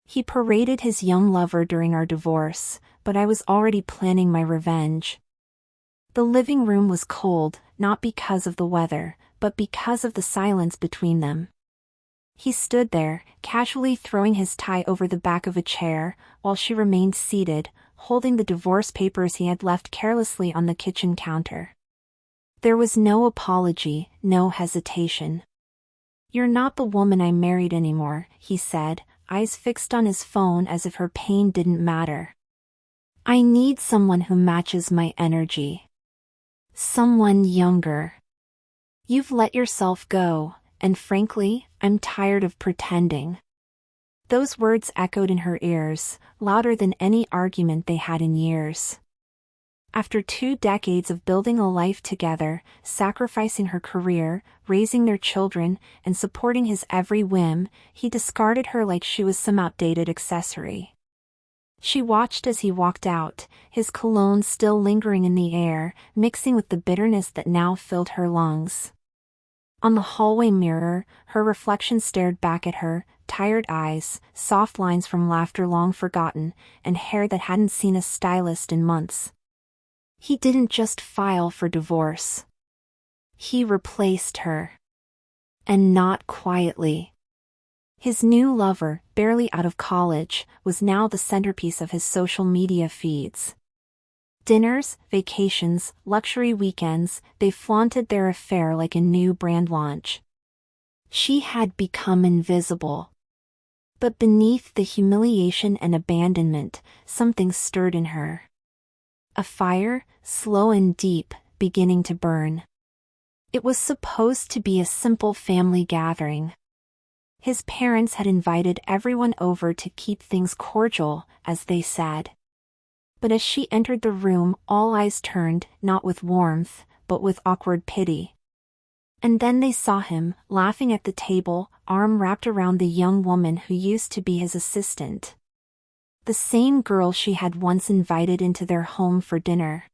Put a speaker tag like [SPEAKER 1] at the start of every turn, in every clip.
[SPEAKER 1] He paraded his young lover during our divorce, but I was already planning my revenge. The living room was cold, not because of the weather, but because of the silence between them. He stood there, casually throwing his tie over the back of a chair, while she remained seated, holding the divorce papers he had left carelessly on the kitchen counter. There was no apology, no hesitation. "You're not the woman I married anymore," he said, eyes fixed on his phone as if her pain didn't matter. "I need someone who matches my energy. Someone younger. You've let yourself go, and frankly, I'm tired of pretending." Those words echoed in her ears, louder than any argument they had in years. After 2 decades of building a life together, sacrificing her career, raising their children, and supporting his every whim, he discarded her like she was some outdated accessory. She watched as he walked out, his cologne still lingering in the air, mixing with the bitterness that now filled her lungs. On the hallway mirror, her reflection stared back at her, tired eyes, soft lines from laughter long forgotten, and hair that hadn't seen a stylist in months. He didn't just file for divorce. He replaced her. And not quietly. His new lover, barely out of college, was now the centerpiece of his social media feeds. Dinners, vacations, luxury weekends, they flaunted their affair like a new brand launch. She had become invisible. But beneath the humiliation and abandonment, something stirred in her. A fire, slow and deep, beginning to burn. It was supposed to be a simple family gathering. His parents had invited everyone over to keep things cordial, as they said. But as she entered the room, all eyes turned, not with warmth, but with awkward pity. And then they saw him, laughing at the table, arm wrapped around the young woman who used to be his assistant. The same girl she had once invited into their home for dinner.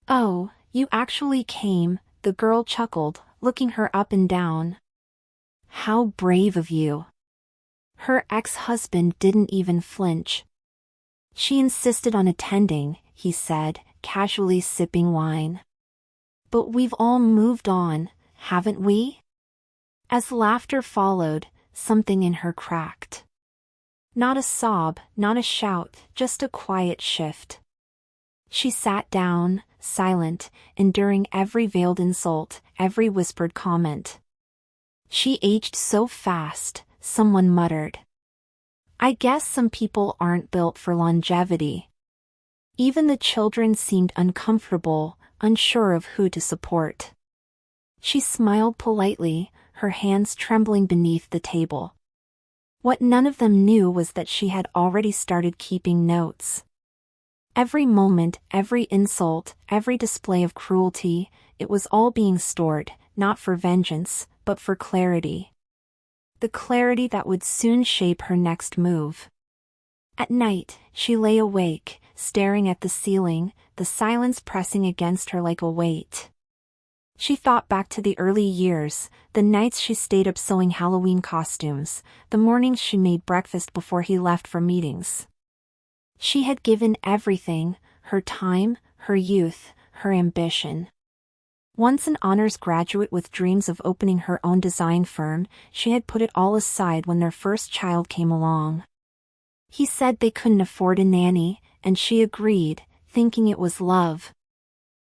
[SPEAKER 1] "Oh, you actually came," the girl chuckled, looking her up and down. "How brave of you." Her ex-husband didn't even flinch. "She insisted on attending," he said, casually sipping wine. "But we've all moved on, haven't we?" As laughter followed, something in her cracked. Not a sob, not a shout, just a quiet shift. She sat down, silent, enduring every veiled insult, every whispered comment. "She aged so fast," someone muttered. "I guess some people aren't built for longevity." Even the children seemed uncomfortable, unsure of who to support. She smiled politely, her hands trembling beneath the table. What none of them knew was that she had already started keeping notes. Every moment, every insult, every display of cruelty, it was all being stored, not for vengeance, but for clarity. The clarity that would soon shape her next move. At night, she lay awake, staring at the ceiling, the silence pressing against her like a weight. She thought back to the early years, the nights she stayed up sewing Halloween costumes, the mornings she made breakfast before he left for meetings. She had given everything, her time, her youth, her ambition. Once an honors graduate with dreams of opening her own design firm, she had put it all aside when their first child came along. He said they couldn't afford a nanny, and she agreed, thinking it was love.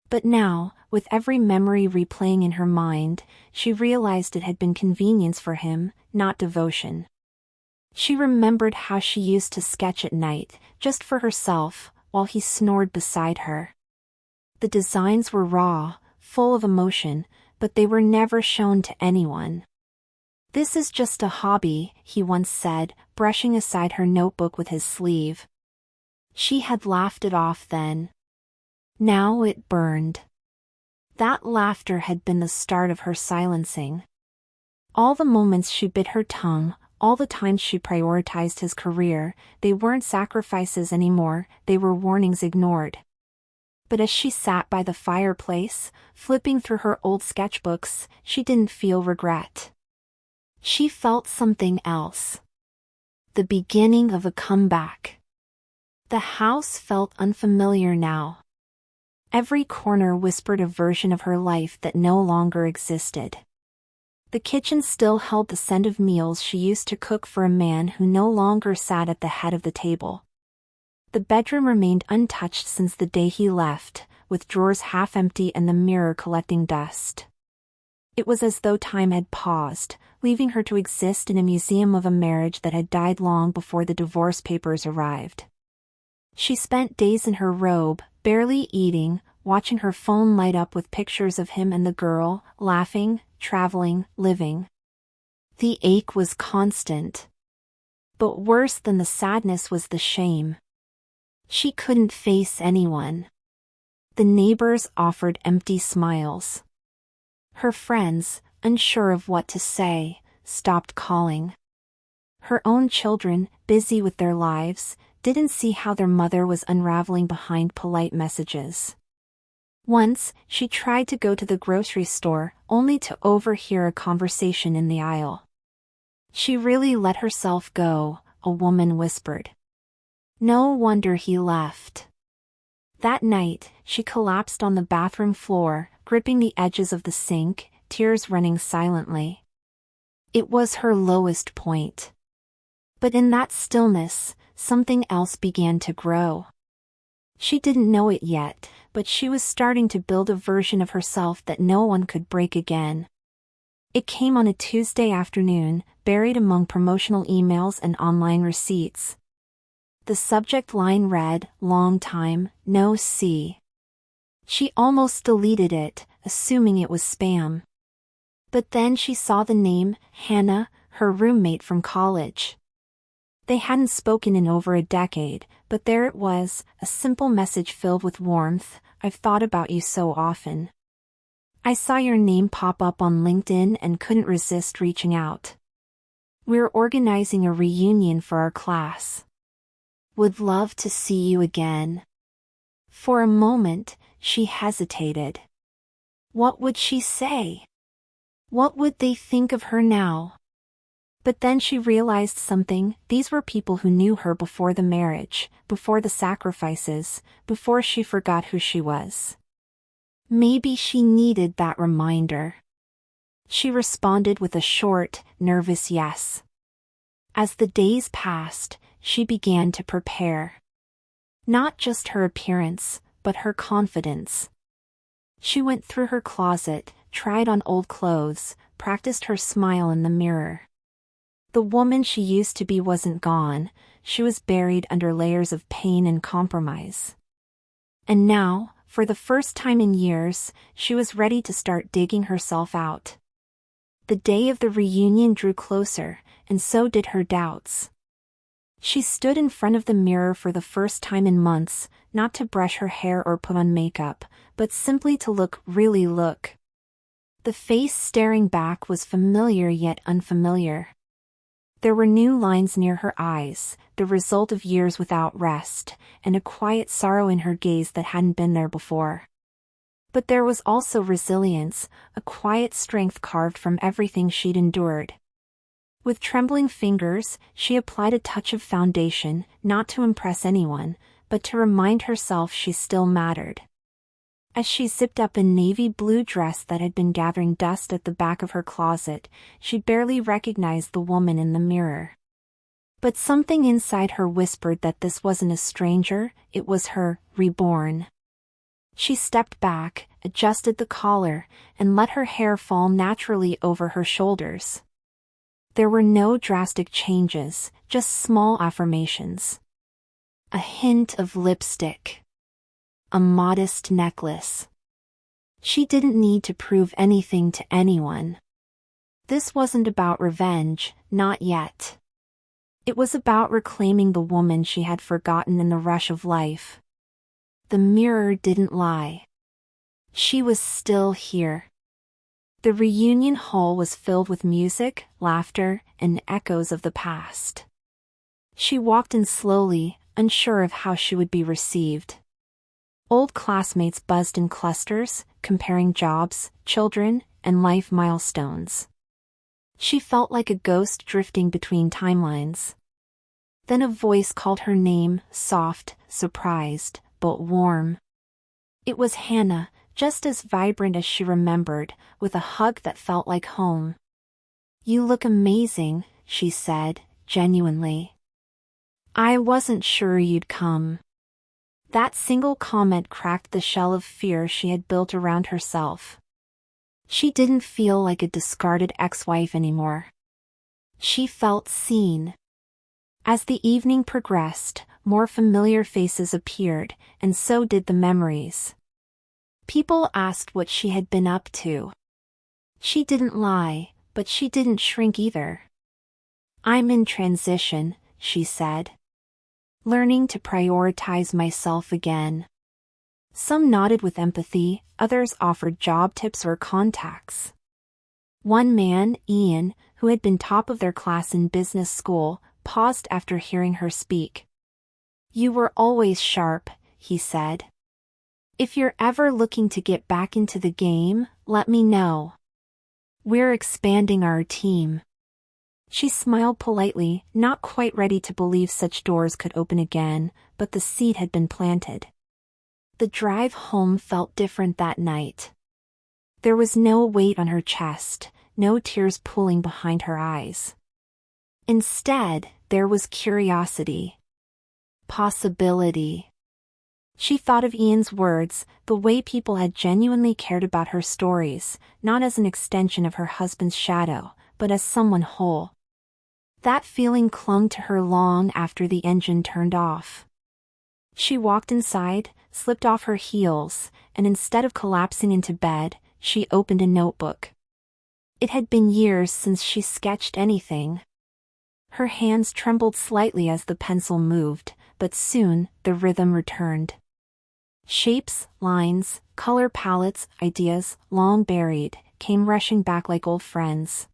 [SPEAKER 1] But now, with every memory replaying in her mind, she realized it had been convenience for him, not devotion. She remembered how she used to sketch at night, just for herself, while he snored beside her. The designs were raw, full of emotion, but they were never shown to anyone. "This is just a hobby," he once said, brushing aside her notebook with his sleeve. She had laughed it off then. Now it burned. That laughter had been the start of her silencing. All the moments she bit her tongue, all the times she prioritized his career, they weren't sacrifices anymore, they were warnings ignored. But as she sat by the fireplace, flipping through her old sketchbooks, she didn't feel regret. She felt something else. The beginning of a comeback. The house felt unfamiliar now. Every corner whispered a version of her life that no longer existed. The kitchen still held the scent of meals she used to cook for a man who no longer sat at the head of the table. The bedroom remained untouched since the day he left, with drawers half empty and the mirror collecting dust. It was as though time had paused, leaving her to exist in a museum of a marriage that had died long before the divorce papers arrived. She spent days in her robe, barely eating, watching her phone light up with pictures of him and the girl, laughing, traveling, living. The ache was constant. But worse than the sadness was the shame. She couldn't face anyone. The neighbors offered empty smiles. Her friends, unsure of what to say, stopped calling. Her own children, busy with their lives, didn't see how their mother was unraveling behind polite messages. Once, she tried to go to the grocery store, only to overhear a conversation in the aisle. "She really let herself go," a woman whispered. "No wonder he left." That night, she collapsed on the bathroom floor, gripping the edges of the sink, tears running silently. It was her lowest point. But in that stillness, something else began to grow. She didn't know it yet, but she was starting to build a version of herself that no one could break again. It came on a Tuesday afternoon, buried among promotional emails and online receipts. The subject line read, "Long time, no see." She almost deleted it, assuming it was spam. But then she saw the name, Hannah, her roommate from college. They hadn't spoken in over a decade, but there it was, a simple message filled with warmth. "I've thought about you so often. I saw your name pop up on LinkedIn and couldn't resist reaching out. We're organizing a reunion for our class. Would love to see you again." For a moment, she hesitated. What would she say? What would they think of her now? But then she realized something. These were people who knew her before the marriage, before the sacrifices, before she forgot who she was. Maybe she needed that reminder. She responded with a short, nervous yes. As the days passed, she began to prepare. Not just her appearance, but her confidence. She went through her closet, tried on old clothes, practiced her smile in the mirror. The woman she used to be wasn't gone, she was buried under layers of pain and compromise. And now, for the first time in years, she was ready to start digging herself out. The day of the reunion drew closer, and so did her doubts. She stood in front of the mirror for the first time in months, not to brush her hair or put on makeup, but simply to really look. The face staring back was familiar yet unfamiliar. There were new lines near her eyes, the result of years without rest, and a quiet sorrow in her gaze that hadn't been there before. But there was also resilience, a quiet strength carved from everything she'd endured. With trembling fingers, she applied a touch of foundation, not to impress anyone, but to remind herself she still mattered. As she zipped up a navy blue dress that had been gathering dust at the back of her closet, she barely recognized the woman in the mirror. But something inside her whispered that this wasn't a stranger, it was her, reborn. She stepped back, adjusted the collar, and let her hair fall naturally over her shoulders. There were no drastic changes, just small affirmations. A hint of lipstick. A modest necklace. She didn't need to prove anything to anyone. This wasn't about revenge, not yet. It was about reclaiming the woman she had forgotten in the rush of life. The mirror didn't lie. She was still here. The reunion hall was filled with music, laughter, and echoes of the past. She walked in slowly, unsure of how she would be received. Old classmates buzzed in clusters, comparing jobs, children, and life milestones. She felt like a ghost drifting between timelines. Then a voice called her name, soft, surprised, but warm. It was Hannah, just as vibrant as she remembered, with a hug that felt like home. "You look amazing," she said, genuinely. "I wasn't sure you'd come." That single comment cracked the shell of fear she had built around herself. She didn't feel like a discarded ex-wife anymore. She felt seen. As the evening progressed, more familiar faces appeared, and so did the memories. People asked what she had been up to. She didn't lie, but she didn't shrink either. "I'm in transition," she said. "Learning to prioritize myself again." Some nodded with empathy, others offered job tips or contacts. One man, Ian, who had been top of their class in business school, paused after hearing her speak. "You were always sharp," he said. "If you're ever looking to get back into the game, let me know. We're expanding our team." She smiled politely, not quite ready to believe such doors could open again, but the seed had been planted. The drive home felt different that night. There was no weight on her chest, no tears pooling behind her eyes. Instead, there was curiosity. Possibility. She thought of Ian's words, the way people had genuinely cared about her stories, not as an extension of her husband's shadow, but as someone whole. That feeling clung to her long after the engine turned off. She walked inside, slipped off her heels, and instead of collapsing into bed, she opened a notebook. It had been years since she sketched anything. Her hands trembled slightly as the pencil moved, but soon, the rhythm returned. Shapes, lines, color palettes, ideas, long buried, came rushing back like old friends.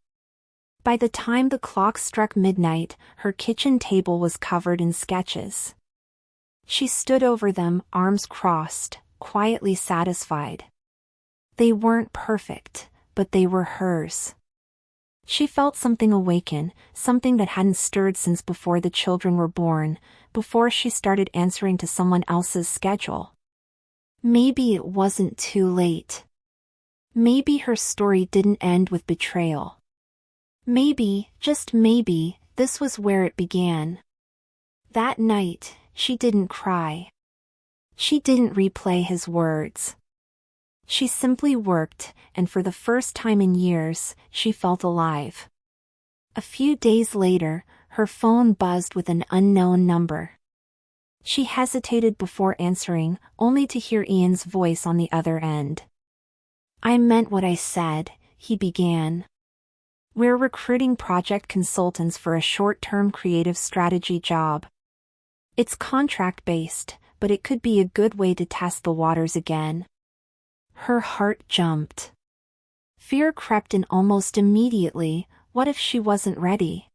[SPEAKER 1] By the time the clock struck midnight, her kitchen table was covered in sketches. She stood over them, arms crossed, quietly satisfied. They weren't perfect, but they were hers. She felt something awaken, something that hadn't stirred since before the children were born, before she started answering to someone else's schedule. Maybe it wasn't too late. Maybe her story didn't end with betrayal. Maybe, just maybe, this was where it began. That night, she didn't cry. She didn't replay his words. She simply worked, and for the first time in years, she felt alive. A few days later, her phone buzzed with an unknown number. She hesitated before answering, only to hear Ian's voice on the other end. "I meant what I said," he began. "We're recruiting project consultants for a short-term creative strategy job. It's contract-based, but it could be a good way to test the waters again." Her heart jumped. Fear crept in almost immediately. What if she wasn't ready?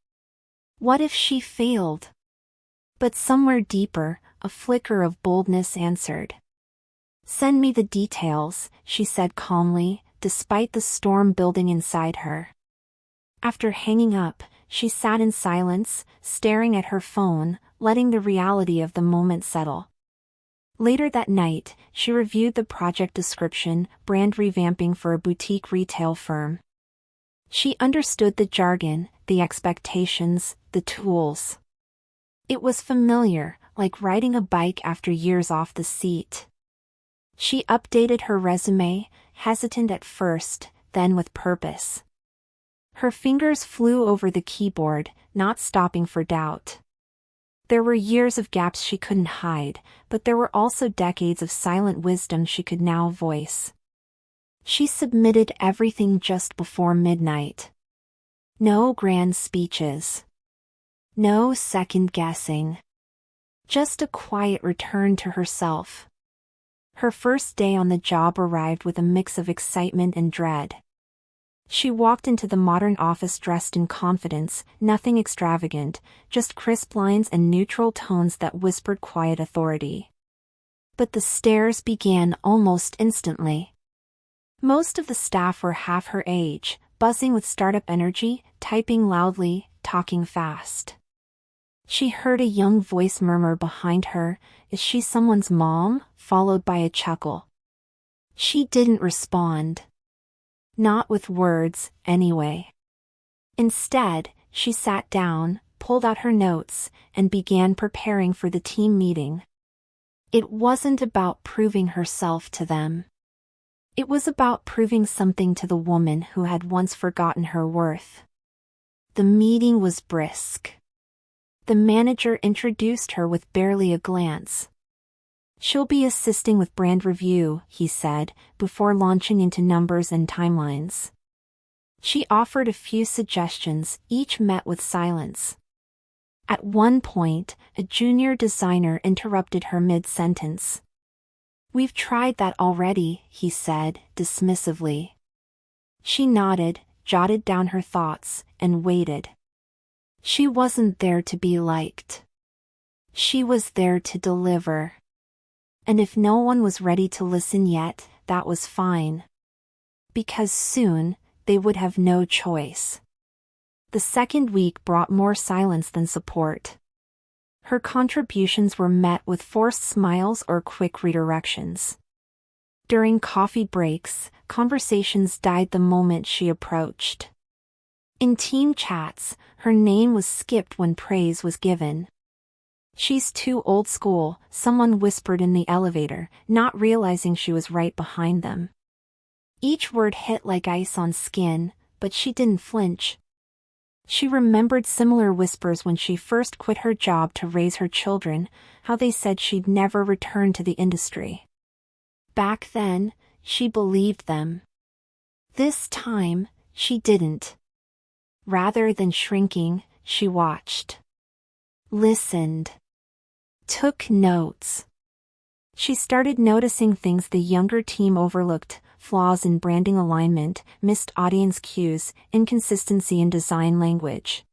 [SPEAKER 1] What if she failed? But somewhere deeper, a flicker of boldness answered. "Send me the details," she said calmly, despite the storm building inside her. After hanging up, she sat in silence, staring at her phone, letting the reality of the moment settle. Later that night, she reviewed the project description, brand revamping for a boutique retail firm. She understood the jargon, the expectations, the tools. It was familiar, like riding a bike after years off the seat. She updated her resume, hesitant at first, then with purpose. Her fingers flew over the keyboard, not stopping for doubt. There were years of gaps she couldn't hide, but there were also decades of silent wisdom she could now voice. She submitted everything just before midnight. No grand speeches. No second-guessing. Just a quiet return to herself. Her first day on the job arrived with a mix of excitement and dread. She walked into the modern office dressed in confidence, nothing extravagant, just crisp lines and neutral tones that whispered quiet authority. But the stares began almost instantly. Most of the staff were half her age, buzzing with startup energy, typing loudly, talking fast. She heard a young voice murmur behind her, "Is she someone's mom?" followed by a chuckle. She didn't respond. Not with words, anyway. Instead, she sat down, pulled out her notes, and began preparing for the team meeting. It wasn't about proving herself to them. It was about proving something to the woman who had once forgotten her worth. The meeting was brisk. The manager introduced her with barely a glance. "She'll be assisting with brand review," he said, before launching into numbers and timelines. She offered a few suggestions, each met with silence. At one point, a junior designer interrupted her mid-sentence. "We've tried that already," he said, dismissively. She nodded, jotted down her thoughts, and waited. She wasn't there to be liked. She was there to deliver. And if no one was ready to listen yet, that was fine. Because soon, they would have no choice. The second week brought more silence than support. Her contributions were met with forced smiles or quick redirections. During coffee breaks, conversations died the moment she approached. In team chats, her name was skipped when praise was given. "She's too old school," someone whispered in the elevator, not realizing she was right behind them. Each word hit like ice on skin, but she didn't flinch. She remembered similar whispers when she first quit her job to raise her children, how they said she'd never return to the industry. Back then, she believed them. This time, she didn't. Rather than shrinking, she watched. Listened. Took notes. She started noticing things the younger team overlooked: flaws in branding alignment, missed audience cues, inconsistency in design language.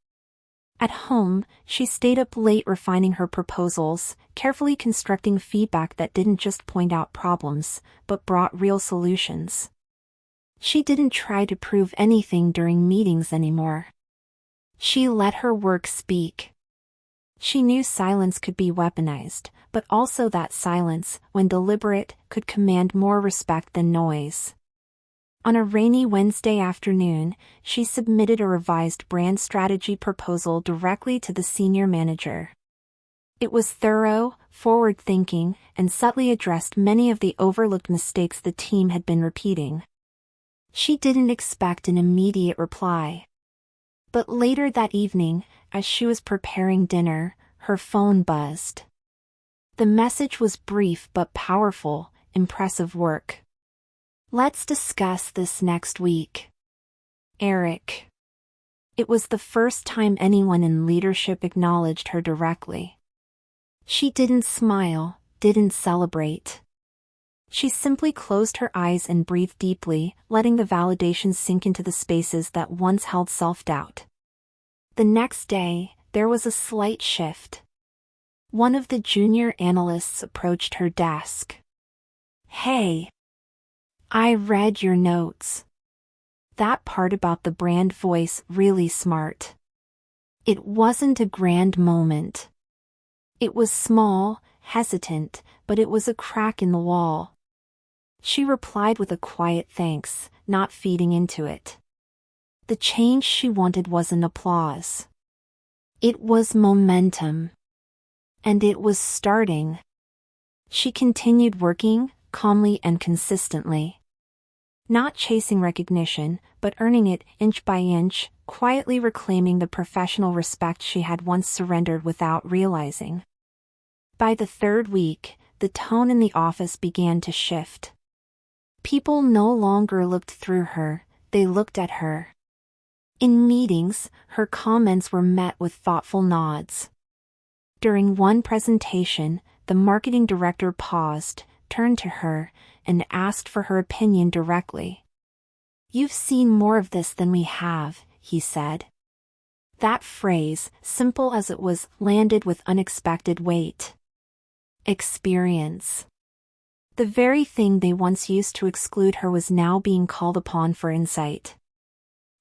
[SPEAKER 1] At home, she stayed up late refining her proposals, carefully constructing feedback that didn't just point out problems, but brought real solutions. She didn't try to prove anything during meetings anymore. She let her work speak. She knew silence could be weaponized, but also that silence, when deliberate, could command more respect than noise. On a rainy Wednesday afternoon, she submitted a revised brand strategy proposal directly to the senior manager. It was thorough, forward-thinking, and subtly addressed many of the overlooked mistakes the team had been repeating. She didn't expect an immediate reply. But later that evening, as she was preparing dinner, her phone buzzed. The message was brief but powerful: "Impressive work. Let's discuss this next week. Eric." It was the first time anyone in leadership acknowledged her directly. She didn't smile, didn't celebrate. She simply closed her eyes and breathed deeply, letting the validation sink into the spaces that once held self-doubt. The next day, there was a slight shift. One of the junior analysts approached her desk. "Hey, I read your notes. That part about the brand voice really smart." It wasn't a grand moment. It was small, hesitant, but it was a crack in the wall. She replied with a quiet thanks, not feeding into it. The change she wanted wasn't applause. It was momentum. And it was starting. She continued working, calmly and consistently. Not chasing recognition, but earning it inch by inch, quietly reclaiming the professional respect she had once surrendered without realizing. By the third week, the tone in the office began to shift. People no longer looked through her, they looked at her. In meetings, her comments were met with thoughtful nods. During one presentation, the marketing director paused, turned to her, and asked for her opinion directly. "You've seen more of this than we have," he said. That phrase, simple as it was, landed with unexpected weight. Experience. The very thing they once used to exclude her was now being called upon for insight.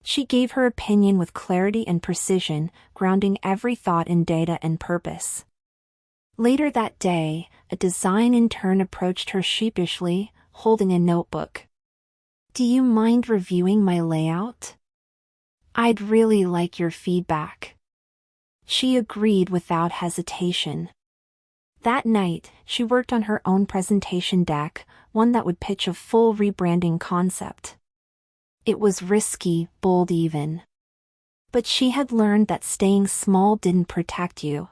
[SPEAKER 1] She gave her opinion with clarity and precision, grounding every thought in data and purpose. Later that day, a design intern approached her sheepishly, holding a notebook. "Do you mind reviewing my layout? I'd really like your feedback." She agreed without hesitation. That night, she worked on her own presentation deck, one that would pitch a full rebranding concept. It was risky, bold even. But she had learned that staying small didn't protect you.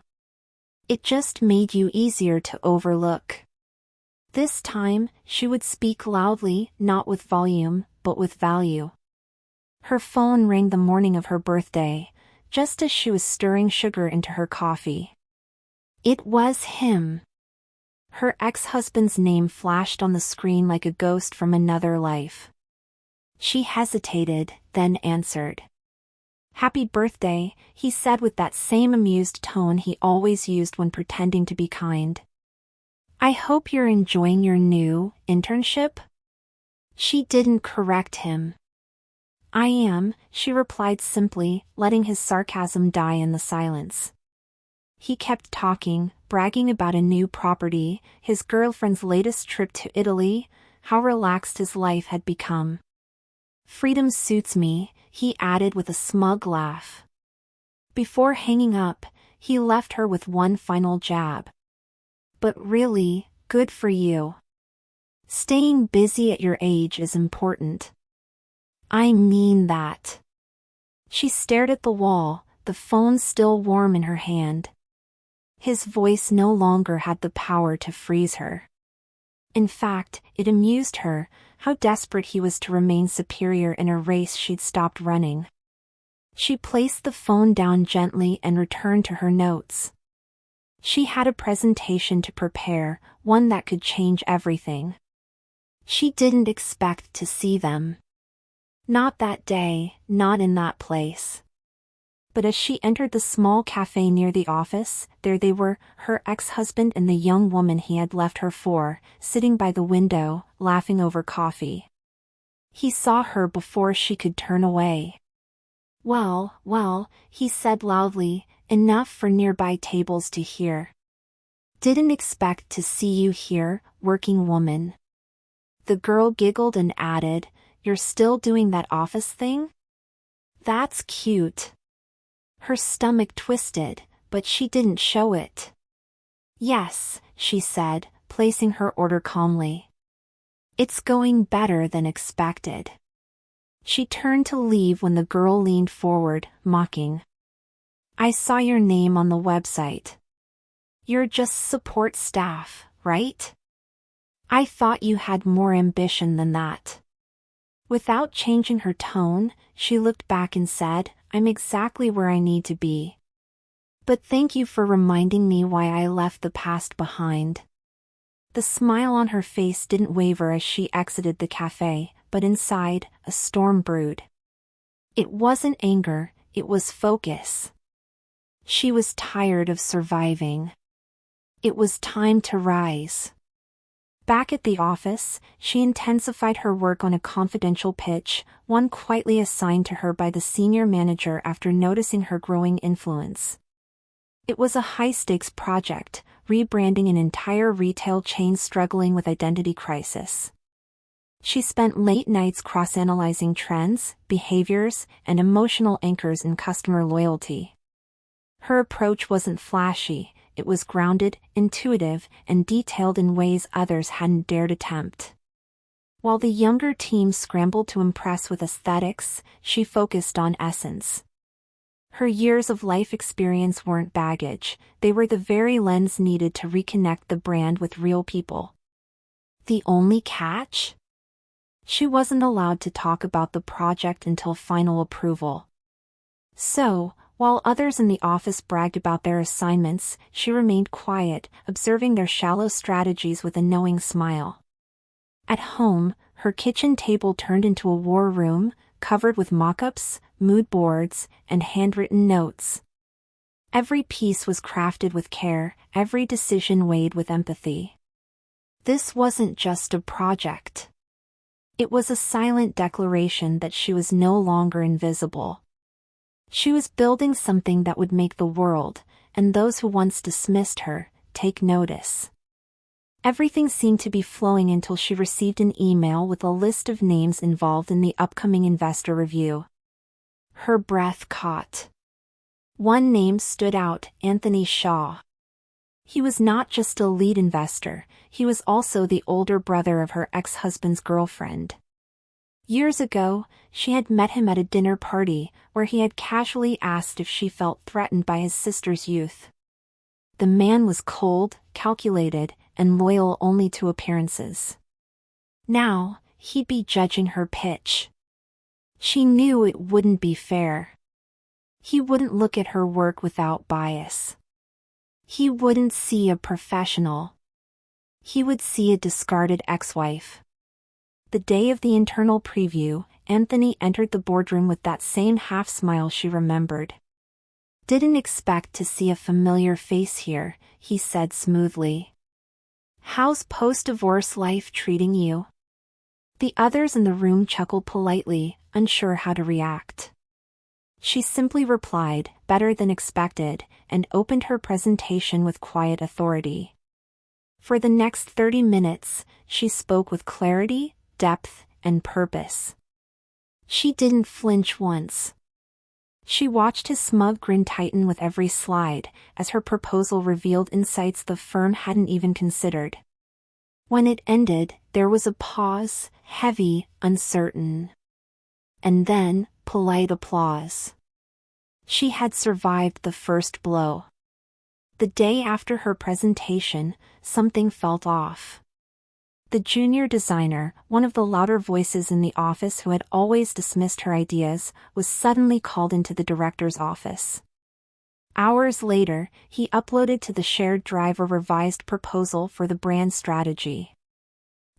[SPEAKER 1] It just made you easier to overlook. This time, she would speak loudly, not with volume, but with value. Her phone rang the morning of her birthday, just as she was stirring sugar into her coffee. It was him. Her ex-husband's name flashed on the screen like a ghost from another life. She hesitated, then answered. "Happy birthday," he said with that same amused tone he always used when pretending to be kind. "I hope you're enjoying your new internship?" She didn't correct him. "I am," she replied simply, letting his sarcasm die in the silence. He kept talking, bragging about a new property, his girlfriend's latest trip to Italy, how relaxed his life had become. "Freedom suits me," he added with a smug laugh. Before hanging up, he left her with one final jab. "But really, good for you. Staying busy at your age is important." "I mean that." She stared at the wall, the phone still warm in her hand. His voice no longer had the power to freeze her. In fact, it amused her, how desperate he was to remain superior in a race she'd stopped running. She placed the phone down gently and returned to her notes. She had a presentation to prepare, one that could change everything. She didn't expect to see them. Not that day, not in that place. But as she entered the small cafe near the office, there they were, her ex-husband and the young woman he had left her for, sitting by the window, laughing over coffee. He saw her before she could turn away. Well, he said loudly, enough for nearby tables to hear. "Didn't expect to see you here, working woman." The girl giggled and added, "You're still doing that office thing? That's cute." Her stomach twisted, but she didn't show it. "Yes," she said, placing her order calmly. "It's going better than expected." She turned to leave when the girl leaned forward, mocking. "I saw your name on the website. You're just support staff, right? I thought you had more ambition than that." Without changing her tone, she looked back and said, "I'm exactly where I need to be. But thank you for reminding me why I left the past behind." The smile on her face didn't waver as she exited the cafe, but inside, a storm brewed. It wasn't anger, it was focus. She was tired of surviving. It was time to rise. Back at the office, she intensified her work on a confidential pitch, one quietly assigned to her by the senior manager after noticing her growing influence. It was a high-stakes project, rebranding an entire retail chain struggling with identity crisis. She spent late nights cross-analyzing trends, behaviors, and emotional anchors in customer loyalty. Her approach wasn't flashy. It was grounded, intuitive, and detailed in ways others hadn't dared attempt. While the younger team scrambled to impress with aesthetics, she focused on essence. Her years of life experience weren't baggage, they were the very lens needed to reconnect the brand with real people. The only catch? She wasn't allowed to talk about the project until final approval. So, while others in the office bragged about their assignments, she remained quiet, observing their shallow strategies with a knowing smile. At home, her kitchen table turned into a war room, covered with mock-ups, mood boards, and handwritten notes. Every piece was crafted with care, every decision weighed with empathy. This wasn't just a project. It was a silent declaration that she was no longer invisible. She was building something that would make the world, and those who once dismissed her, take notice. Everything seemed to be flowing until she received an email with a list of names involved in the upcoming investor review. Her breath caught. One name stood out: Anthony Shaw. He was not just a lead investor, he was also the older brother of her ex-husband's girlfriend. Years ago, she had met him at a dinner party, where he had casually asked if she felt threatened by his sister's youth. The man was cold, calculated, and loyal only to appearances. Now, he'd be judging her pitch. She knew it wouldn't be fair. He wouldn't look at her work without bias. He wouldn't see a professional. He would see a discarded ex-wife. The day of the internal preview, Anthony entered the boardroom with that same half-smile she remembered. "Didn't expect to see a familiar face here," he said smoothly. "How's post-divorce life treating you?" The others in the room chuckled politely, unsure how to react. She simply replied, "Better than expected," and opened her presentation with quiet authority. For the next 30 minutes, she spoke with clarity, depth, and purpose. She didn't flinch once. She watched his smug grin tighten with every slide, as her proposal revealed insights the firm hadn't even considered. When it ended, there was a pause, heavy, uncertain. And then, polite applause. She had survived the first blow. The day after her presentation, something felt off. The junior designer, one of the louder voices in the office who had always dismissed her ideas, was suddenly called into the director's office. Hours later, he uploaded to the shared drive a revised proposal for the brand strategy.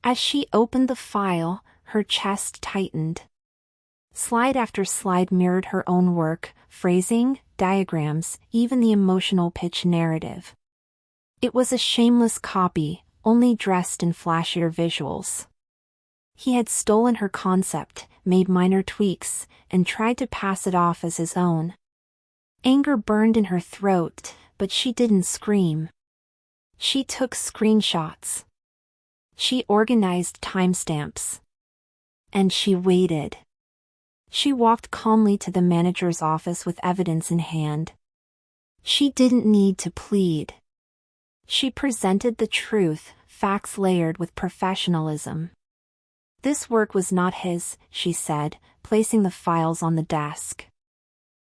[SPEAKER 1] As she opened the file, her chest tightened. Slide after slide mirrored her own work, phrasing, diagrams, even the emotional pitch narrative. It was a shameless copy, only dressed in flashier visuals. He had stolen her concept, made minor tweaks, and tried to pass it off as his own. Anger burned in her throat, but she didn't scream. She took screenshots. She organized timestamps. And she waited. She walked calmly to the manager's office with evidence in hand. She didn't need to plead. She presented the truth, facts layered with professionalism. "This work was not his," she said, placing the files on the desk.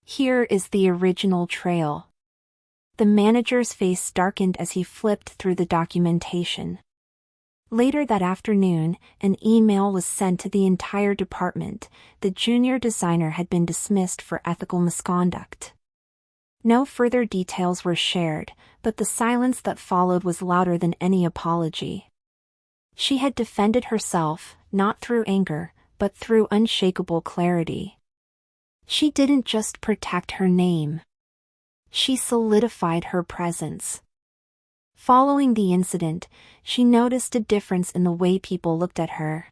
[SPEAKER 1] "Here is the original trail." The manager's face darkened as he flipped through the documentation. Later that afternoon, an email was sent to the entire department. The junior designer had been dismissed for ethical misconduct. No further details were shared, but the silence that followed was louder than any apology. She had defended herself, not through anger, but through unshakable clarity. She didn't just protect her name. She solidified her presence. Following the incident, she noticed a difference in the way people looked at her.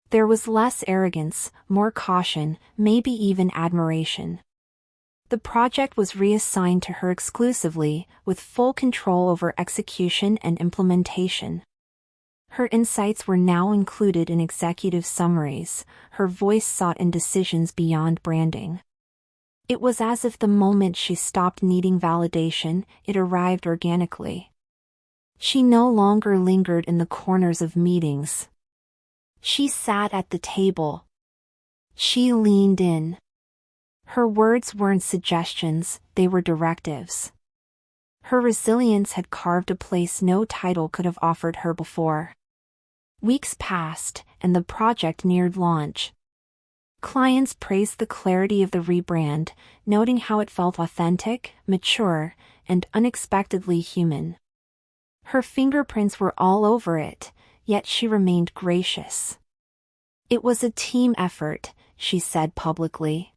[SPEAKER 1] There was less arrogance, more caution, maybe even admiration. The project was reassigned to her exclusively, with full control over execution and implementation. Her insights were now included in executive summaries, her voice sought in decisions beyond branding. It was as if the moment she stopped needing validation, it arrived organically. She no longer lingered in the corners of meetings. She sat at the table. She leaned in. Her words weren't suggestions, they were directives. Her resilience had carved a place no title could have offered her before. Weeks passed, and the project neared launch. Clients praised the clarity of the rebrand, noting how it felt authentic, mature, and unexpectedly human. Her fingerprints were all over it, yet she remained gracious. "It was a team effort," she said publicly.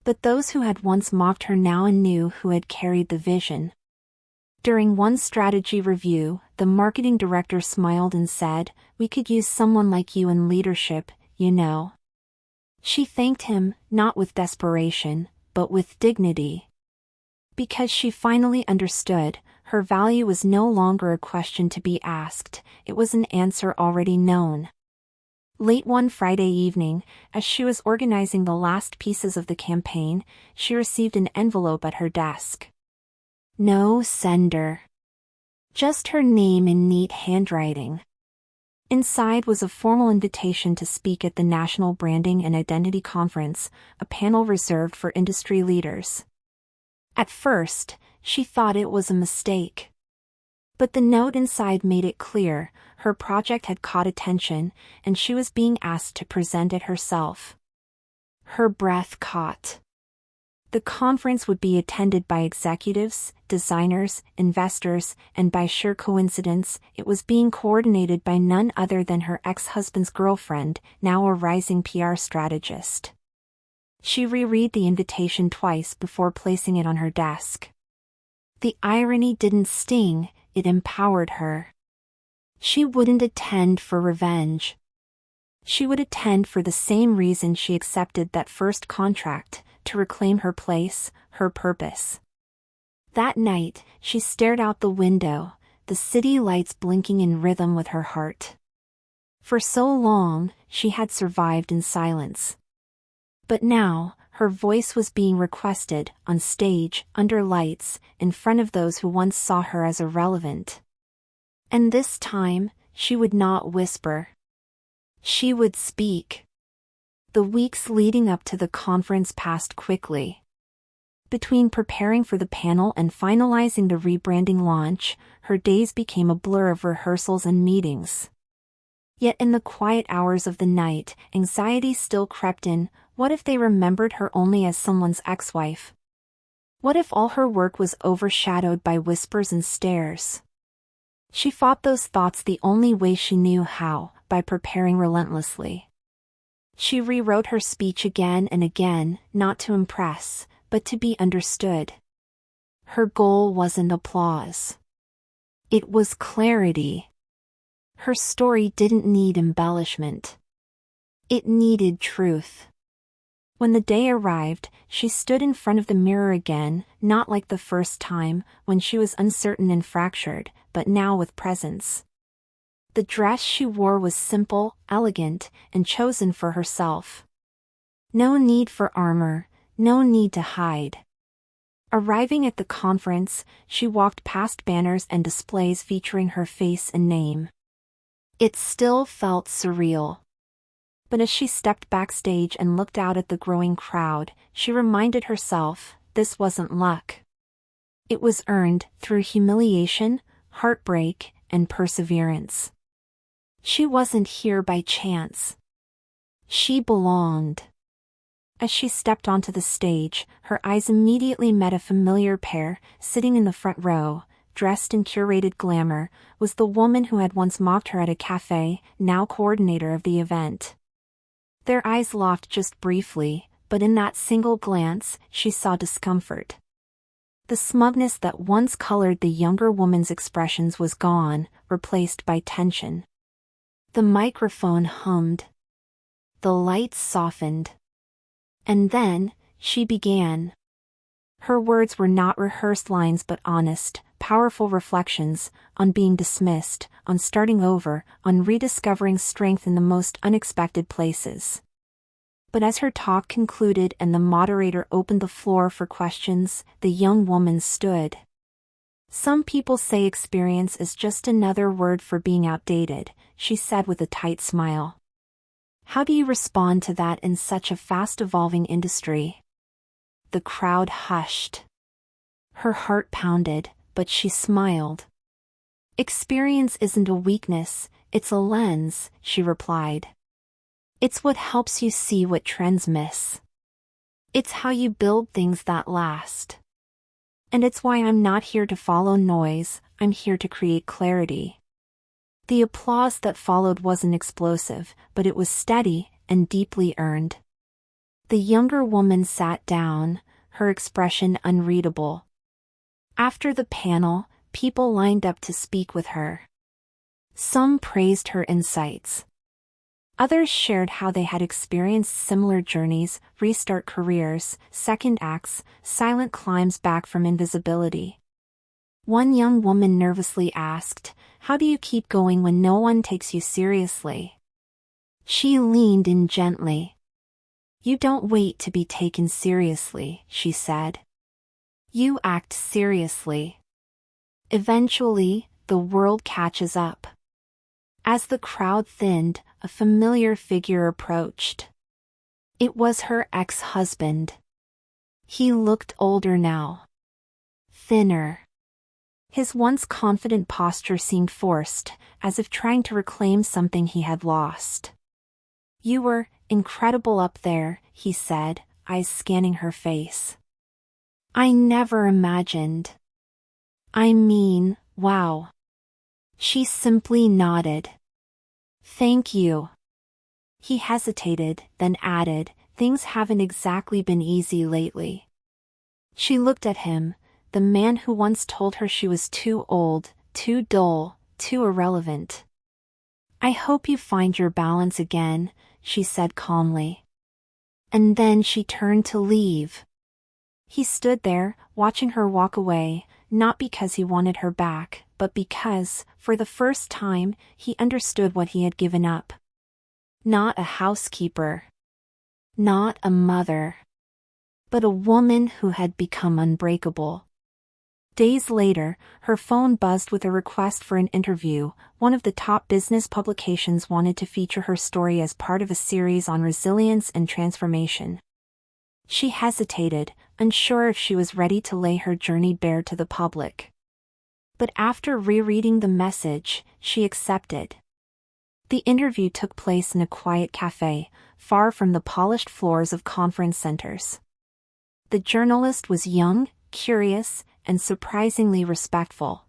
[SPEAKER 1] But those who had once mocked her now knew who had carried the vision. During one strategy review, the marketing director smiled and said, "We could use someone like you in leadership, you know." She thanked him, not with desperation, but with dignity. Because she finally understood, her value was no longer a question to be asked, it was an answer already known. Late one Friday evening, as she was organizing the last pieces of the campaign, she received an envelope at her desk. No sender. Just her name in neat handwriting. Inside was a formal invitation to speak at the National Branding and Identity Conference, a panel reserved for industry leaders. At first, she thought it was a mistake. But the note inside made it clear, her project had caught attention, and she was being asked to present it herself. Her breath caught. The conference would be attended by executives, designers, investors, and by sheer coincidence, it was being coordinated by none other than her ex-husband's girlfriend, now a rising PR strategist. She reread the invitation twice before placing it on her desk. The irony didn't sting, it empowered her. She wouldn't attend for revenge. She would attend for the same reason she accepted that first contract, to reclaim her place, her purpose. That night, she stared out the window, the city lights blinking in rhythm with her heart. For so long, she had survived in silence. But now, her voice was being requested, on stage, under lights, in front of those who once saw her as irrelevant. And this time, she would not whisper. She would speak. The weeks leading up to the conference passed quickly. Between preparing for the panel and finalizing the rebranding launch, her days became a blur of rehearsals and meetings. Yet in the quiet hours of the night, anxiety still crept in. What if they remembered her only as someone's ex-wife? What if all her work was overshadowed by whispers and stares? She fought those thoughts the only way she knew how, by preparing relentlessly. She rewrote her speech again and again, not to impress, but to be understood. Her goal wasn't applause. It was clarity. Her story didn't need embellishment. It needed truth. When the day arrived, she stood in front of the mirror again, not like the first time, when she was uncertain and fractured, but now with presence. The dress she wore was simple, elegant, and chosen for herself. No need for armor, no need to hide. Arriving at the conference, she walked past banners and displays featuring her face and name. It still felt surreal. But as she stepped backstage and looked out at the growing crowd, she reminded herself, this wasn't luck. It was earned through humiliation, heartbreak, and perseverance. She wasn't here by chance. She belonged. As she stepped onto the stage, her eyes immediately met a familiar pair, sitting in the front row, dressed in curated glamour, was the woman who had once mocked her at a cafe, now coordinator of the event. Their eyes locked just briefly, but in that single glance, she saw discomfort. The smugness that once colored the younger woman's expressions was gone, replaced by tension. The microphone hummed. The lights softened. And then, she began. Her words were not rehearsed lines but honest, powerful reflections, on being dismissed, on starting over, on rediscovering strength in the most unexpected places. But as her talk concluded and the moderator opened the floor for questions, the young woman stood. Some people say experience is just another word for being outdated, she said with a tight smile. How do you respond to that in such a fast-evolving industry? The crowd hushed. Her heart pounded, but she smiled. Experience isn't a weakness, it's a lens, she replied. It's what helps you see what trends miss. It's how you build things that last. And it's why I'm not here to follow noise, I'm here to create clarity. The applause that followed wasn't explosive, but it was steady and deeply earned. The younger woman sat down, her expression unreadable. After the panel, people lined up to speak with her. Some praised her insights. Others shared how they had experienced similar journeys, restart careers, second acts, silent climbs back from invisibility. One young woman nervously asked, "How do you keep going when no one takes you seriously?" She leaned in gently. "You don't wait to be taken seriously," she said. "You act seriously. Eventually, the world catches up." As the crowd thinned, a familiar figure approached. It was her ex-husband. He looked older now. Thinner. His once confident posture seemed forced, as if trying to reclaim something he had lost. "You were incredible up there," he said, eyes scanning her face. "I never imagined." "I mean, wow." She simply nodded. "Thank you." He hesitated, then added, "Things haven't exactly been easy lately." She looked at him, the man who once told her she was too old, too dull, too irrelevant. "I hope you find your balance again," she said calmly. And then she turned to leave. He stood there, watching her walk away, not because he wanted her back, but because, for the first time, he understood what he had given up. Not a housekeeper. Not a mother. But a woman who had become unbreakable. Days later, her phone buzzed with a request for an interview. One of the top business publications wanted to feature her story as part of a series on resilience and transformation. She hesitated, unsure if she was ready to lay her journey bare to the public. But after rereading the message, she accepted. The interview took place in a quiet cafe, far from the polished floors of conference centers. The journalist was young, curious, and surprisingly respectful.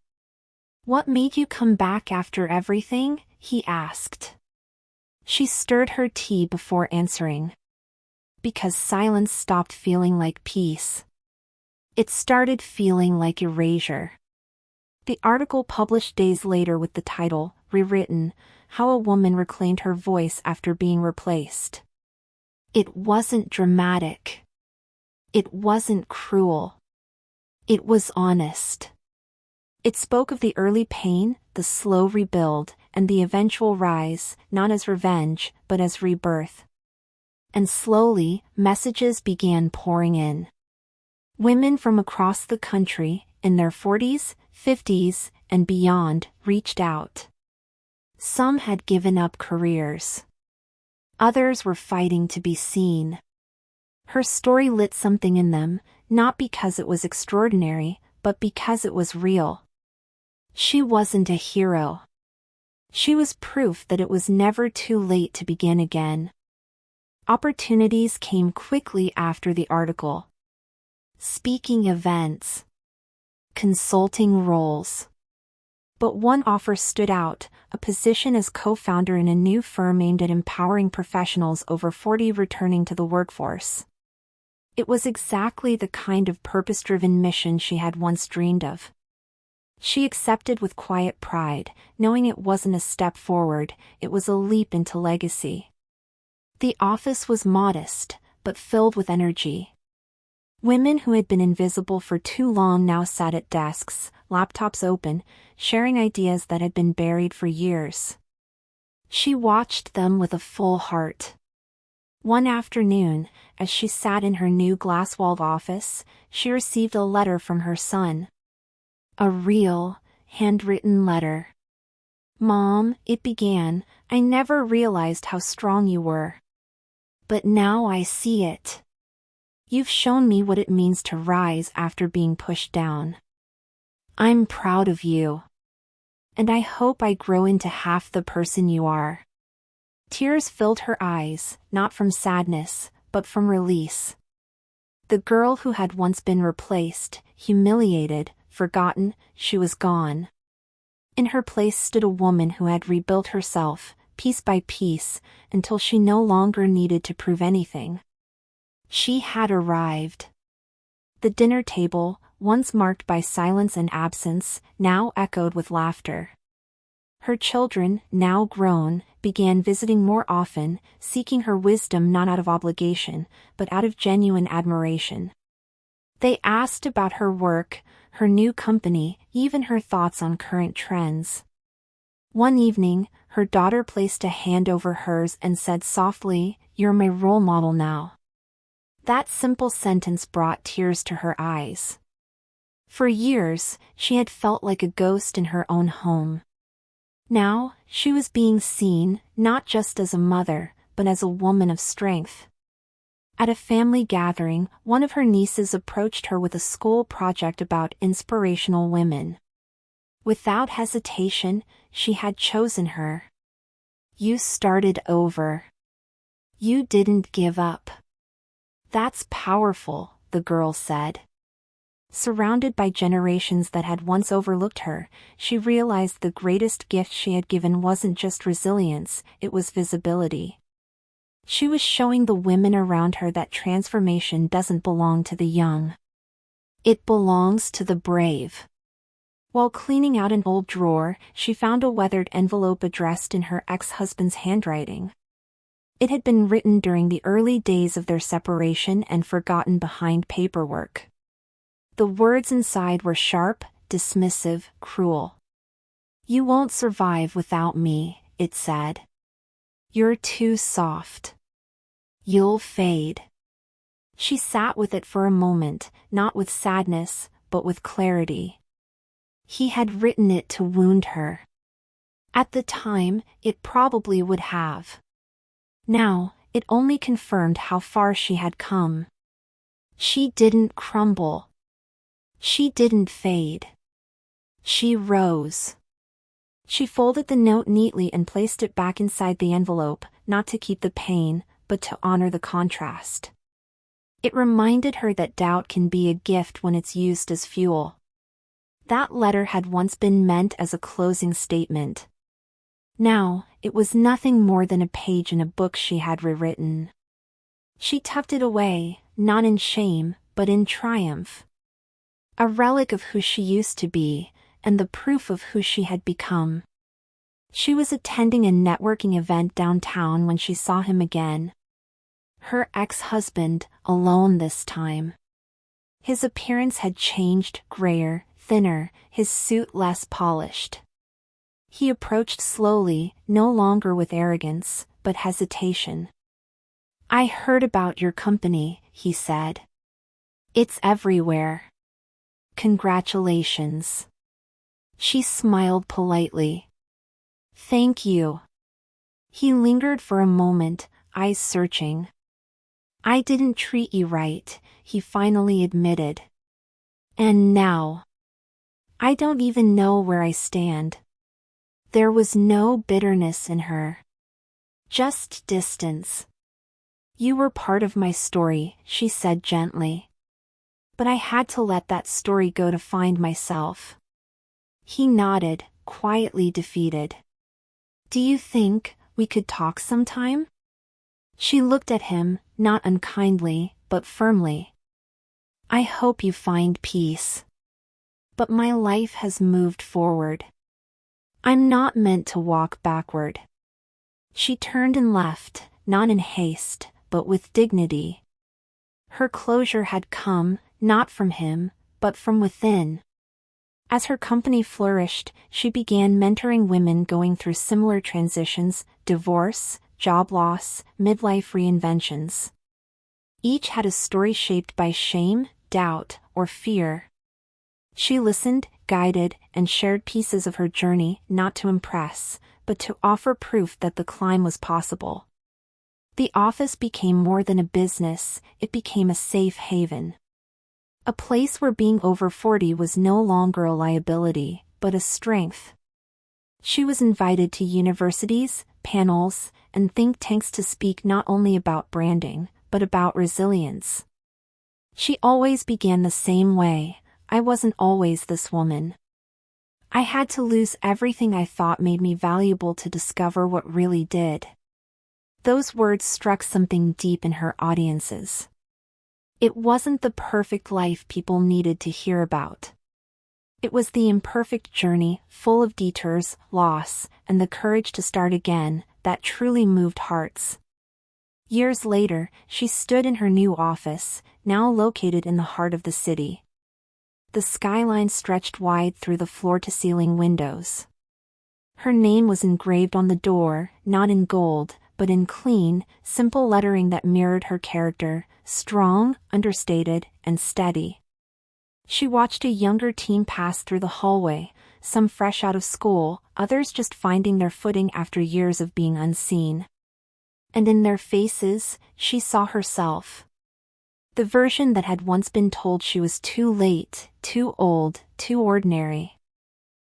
[SPEAKER 1] "What made you come back after everything?" he asked. She stirred her tea before answering. "Because silence stopped feeling like peace. It started feeling like erasure." The article published days later with the title, Rewritten, How a Woman Reclaimed Her Voice After Being Replaced. It wasn't dramatic. It wasn't cruel. It was honest. It spoke of the early pain, the slow rebuild, and the eventual rise, not as revenge, but as rebirth. And slowly, messages began pouring in. Women from across the country, in their 40s, 50s, and beyond, reached out. Some had given up careers. Others were fighting to be seen. Her story lit something in them, not because it was extraordinary, but because it was real. She wasn't a hero. She was proof that it was never too late to begin again. Opportunities came quickly after the article. Speaking events. Consulting roles. But one offer stood out, a position as co-founder in a new firm aimed at empowering professionals over 40 returning to the workforce. It was exactly the kind of purpose-driven mission she had once dreamed of. She accepted with quiet pride, knowing it wasn't a step forward, it was a leap into legacy. The office was modest, but filled with energy. Women who had been invisible for too long now sat at desks, laptops open, sharing ideas that had been buried for years. She watched them with a full heart. One afternoon, as she sat in her new glass-walled office, she received a letter from her son. A real, handwritten letter. "Mom," it began, "I never realized how strong you were. But now I see it. You've shown me what it means to rise after being pushed down. I'm proud of you. And I hope I grow into half the person you are." Tears filled her eyes, not from sadness, but from release. The girl who had once been replaced, humiliated, forgotten, she was gone. In her place stood a woman who had rebuilt herself, piece by piece, until she no longer needed to prove anything. She had arrived. The dinner table, once marked by silence and absence, now echoed with laughter. Her children, now grown, began visiting more often, seeking her wisdom not out of obligation, but out of genuine admiration. They asked about her work, her new company, even her thoughts on current trends. One evening, her daughter placed a hand over hers and said softly, "You're my role model now." That simple sentence brought tears to her eyes. For years, she had felt like a ghost in her own home. Now, she was being seen, not just as a mother, but as a woman of strength. At a family gathering, one of her nieces approached her with a school project about inspirational women. Without hesitation, she had chosen her. "You started over. You didn't give up." "That's powerful," the girl said. Surrounded by generations that had once overlooked her, she realized the greatest gift she had given wasn't just resilience, it was visibility. She was showing the women around her that transformation doesn't belong to the young. It belongs to the brave. While cleaning out an old drawer, she found a weathered envelope addressed in her ex-husband's handwriting. It had been written during the early days of their separation and forgotten behind paperwork. The words inside were sharp, dismissive, cruel. "You won't survive without me," it said. "You're too soft. You'll fade." She sat with it for a moment, not with sadness, but with clarity. He had written it to wound her. At the time, it probably would have. Now, it only confirmed how far she had come. She didn't crumble. She didn't fade. She rose. She folded the note neatly and placed it back inside the envelope, not to keep the pain, but to honor the contrast. It reminded her that doubt can be a gift when it's used as fuel. That letter had once been meant as a closing statement. Now, it was nothing more than a page in a book she had rewritten. She tucked it away, not in shame, but in triumph. A relic of who she used to be, and the proof of who she had become. She was attending a networking event downtown when she saw him again. Her ex-husband, alone this time. His appearance had changed, grayer, thinner, his suit less polished. He approached slowly, no longer with arrogance, but hesitation. "I heard about your company," he said. "It's everywhere. Congratulations." She smiled politely. "Thank you." He lingered for a moment, eyes searching. "I didn't treat you right," he finally admitted. "And now? I don't even know where I stand." There was no bitterness in her. Just distance. "You were part of my story," she said gently. "But I had to let that story go to find myself." He nodded, quietly defeated. "Do you think we could talk sometime?" She looked at him, not unkindly, but firmly. "I hope you find peace. But my life has moved forward. I'm not meant to walk backward." She turned and left, not in haste, but with dignity. Her closure had come, not from him, but from within. As her company flourished, she began mentoring women going through similar transitions: divorce, job loss, midlife reinventions. Each had a story shaped by shame, doubt, or fear. She listened, guided, and shared pieces of her journey, not to impress, but to offer proof that the climb was possible. The office became more than a business, it became a safe haven. A place where being over 40 was no longer a liability, but a strength. She was invited to universities, panels, and think tanks to speak not only about branding, but about resilience. She always began the same way: "I wasn't always this woman. I had to lose everything I thought made me valuable to discover what really did." Those words struck something deep in her audiences. It wasn't the perfect life people needed to hear about. It was the imperfect journey, full of detours, loss, and the courage to start again, that truly moved hearts. Years later, she stood in her new office, now located in the heart of the city. The skyline stretched wide through the floor-to-ceiling windows. Her name was engraved on the door, not in gold, but in clean, simple lettering that mirrored her character, strong, understated, and steady. She watched a younger team pass through the hallway, some fresh out of school, others just finding their footing after years of being unseen. And in their faces, she saw herself. The version that had once been told she was too late, too old, too ordinary.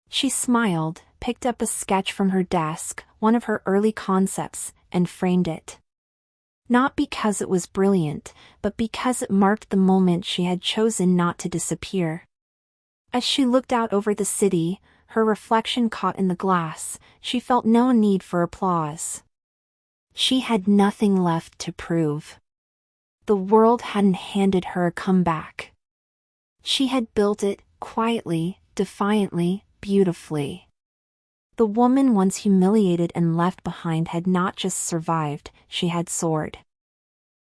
[SPEAKER 1] She smiled, picked up a sketch from her desk, one of her early concepts, and framed it. Not because it was brilliant, but because it marked the moment she had chosen not to disappear. As she looked out over the city, her reflection caught in the glass, she felt no need for applause. She had nothing left to prove. The world hadn't handed her a comeback. She had built it, quietly, defiantly, beautifully. The woman once humiliated and left behind had not just survived, she had soared.